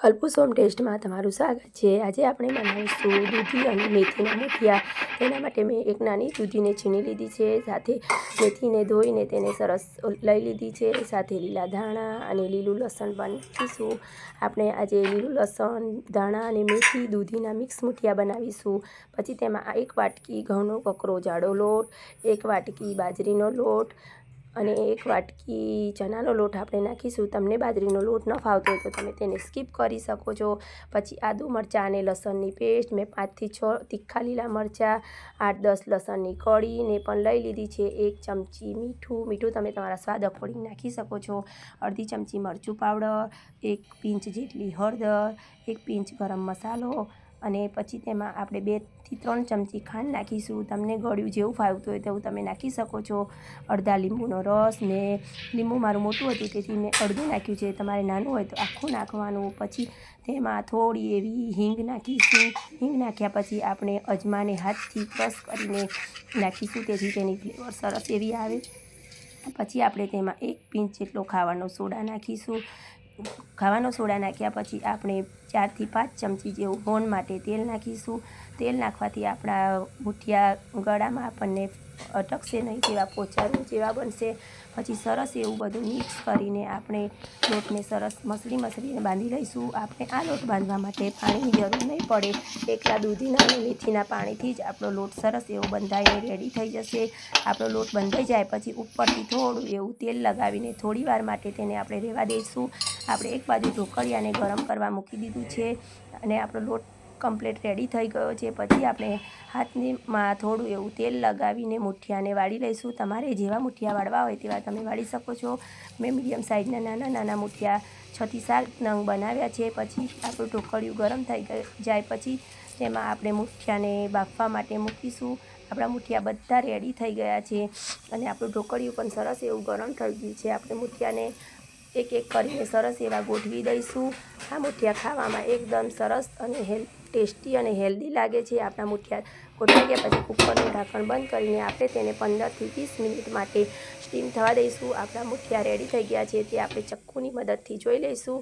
કલ્પૂસ home ટેસ્ટમાં તમારું સ્વાગત છે। આજે આપણે બનાવીશું દૂધી અને મેથીના મુઠિયા। તેના માટે મેં એક નાની દૂધીને છીણી લીધી છે, સાથે મેથીને ધોઈને તેને સરસ લઈ લીધી છે, સાથે લીલા ધાણા અને લીલું લસણ પણ નાખીશું। આપણે આજે લીલું લસણ, ધાણા અને મેથી દૂધીના મિક્સ મુઠિયા બનાવીશું। પછી તેમાં 1 વાટકી ઘઉંનો કકરો જાડો લોટ, 1 વાટકી બાજરીનો લોટ અને 1 વાટકી ચણાનો લોટ આપણે નાખીશું। તમને બાજરીનો લોટ ન ફાવતો હોય તો તમે તેને સ્કીપ કરી શકો છો। પછી આદુ મરચાં અને લસણની પેસ્ટ, મેં 5 થી 6 તીખા લીલા મરચાં, 8-10 લસણની કળીને પણ લઈ લીધી છે। 1 ચમચી મીઠું તમે તમારા સ્વાદ અકોર્ડિંગ નાખી શકો છો। અડધી ચમચી મરચું પાવડર, 1 પિંચ જેટલી હળદર, 1 પિંચ ગરમ મસાલો અને પછી તેમાં આપણે 2 થી 3 ચમચી ખાંડ નાખીશું। તમને ગળ્યું જેવું ફાવતું હોય તેવું તમે નાખી શકો છો। અડધા લીંબુનો રસ, મેં લીંબુ મારું મોટું હતું તેથી મેં અડધું નાખ્યું છે, તમારે નાનું હોય તો આખું નાખવાનું। પછી તેમાં થોડી એવી હિંગ નાખીશું। હિંગ નાખ્યા પછી આપણે અજમાને હાથથી ક્રશ કરીને નાખીશું, તેથી તેની ફ્લેવર સરસ એવી આવે। પછી આપણે તેમાં 1 પિંચ જેટલો ખાવાનો સોડા નાખીશું। ખાવાનો સોડા નાખ્યા પછી આપણે 4 થી 5 ચમચી જેવું મોણ માટે તેલ નાખીશું। તેલ નાખવાથી આપણા મુઠિયા ગળામાં આપણને અટકશે નહીં તેવા પોચા જેવા બનશે। પછી સરસ એવું બધું મિક્સ કરીને આપણે લોટને સરસ મસળીને બાંધી લઈશું। આપણે આ લોટ બાંધવા માટે પાણીની જરૂર નહીં પડે, એકલા દૂધીના અને મેથીના પાણીથી જ આપણો લોટ સરસ એવો બંધાઈને રેડી થઈ જશે। આપણો લોટ બંધાઈ જાય પછી ઉપરથી થોડું એવું તેલ લગાવીને થોડી વાર માટે તેને આપણે રહેવા દઈશું। આપણે એક બાજુ ઢોકળિયાને ગરમ કરવા મૂકી દીધું છે અને આપણો લોટ કમ્પ્લીટ રેડી થઈ ગયો છે। પછી આપણે હાથમાં થોડું એવું તેલ લગાવીને મુઠિયાને વાળી લઈશું। તમારે જેવા મુઠિયા વાળવા હોય તેવા તમે વાળી શકો છો। મેં મીડિયમ સાઇઝના નાના મુઠિયા 6 થી 7 નંગ બનાવ્યા છે। પછી આપણું ઢોકળિયું ગરમ થઈ જાય પછી તેમાં આપણે મુઠિયાને બાફવા માટે મૂકીશું। આપણા મુઠિયા બધા રેડી થઈ ગયા છે અને આપણું ઢોકળિયું પણ સરસ એવું ગરમ થઈ ગયું છે। આપણે મુઠિયાને એક કરીને સરસ એવા ગોઠવી દઈશું। આ મુઠિયા ખાવામાં એકદમ સરસ અને ટેસ્ટી અને હેલ્ધી લાગે છે। આપણા મુઠિયા ગોઠવાઈ ગયા પછી કુકરનું ઢાંકણ બંધ કરીને આપણે તેને 15 થી 20 મિનિટ માટે સ્ટીમ થવા દઈશું। આપણા મુઠિયા રેડી થઈ ગયા છે તે આપણે ચક્કુની મદદથી જોઈ લઈશું।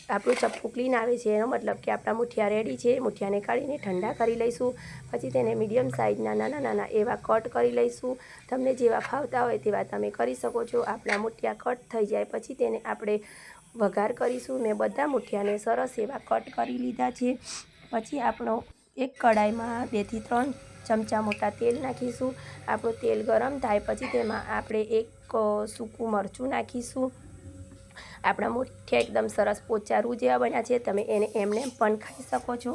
આપણું ચપ્પુ ક્લીન આવે છે એનો મતલબ કે આપણા મુઠિયા રેડી છે। મુઠિયાને કાઢીને ઠંડા કરી લઈશું। પછી તેને મીડિયમ સાઇઝના નાના એવા કટ કરી લઈશું। તમને જેવા ફાવતા હોય તેવા તમે કરી શકો છો। આપણા મુઠિયા કટ થઈ જાય પછી તેને આપણે વઘાર કરીશું। મેં બધા મુઠિયાને સરસ એવા કટ કરી લીધા છે। પછી આપણો એક કડાઈમાં 2 થી 3 ચમચા મોટા તેલ નાખીશું। આપણું તેલ ગરમ થાય પછી તેમાં આપણે 1 સૂકું મરચું નાખીશું। આપણા મુઠિયા એકદમ સરસ પોચા રૂ જેવા બન્યા છે, તમે એને એમને પણ ખાઈ શકો છો।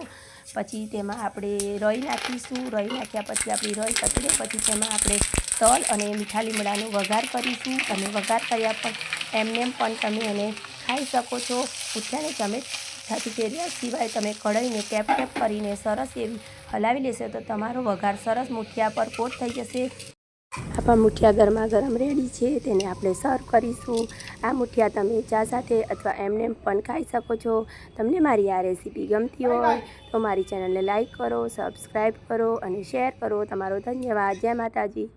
પછી તેમાં આપણે રાઈ નાખીશું। રાઈ નાખ્યા પછી આપણી રાઈ તતડે પછી તેમાં આપણે તલ અને મીઠા લીમડાનો વઘાર કરીશું। અને વઘાર કર્યા પણ એમને પણ તમે એને ખાઈ શકો છો। મુઠિયાને ચમચાથી ફેરવ્યા સિવાય તમે કઢાઈને ટેપ કરીને સરસ એવી હલાવી લેશો તો તમારો વઘાર સરસ મુઠિયા પર કોટ થઈ જશે। આપણા મુઠિયા ગરમા ગરમ રેડી છે, તેને આપણે સર્વ કરીશું। આ મુઠિયા તમે ચા સાથે અથવા એમને પણ ખાઈ શકો છો। તમને મારી આ રેસીપી ગમતી હોય તો મારી ચેનલને લાઈક કરો, સબસ્ક્રાઈબ કરો અને શેર કરો। તમારો ધન્યવાદ। જય માતાજી।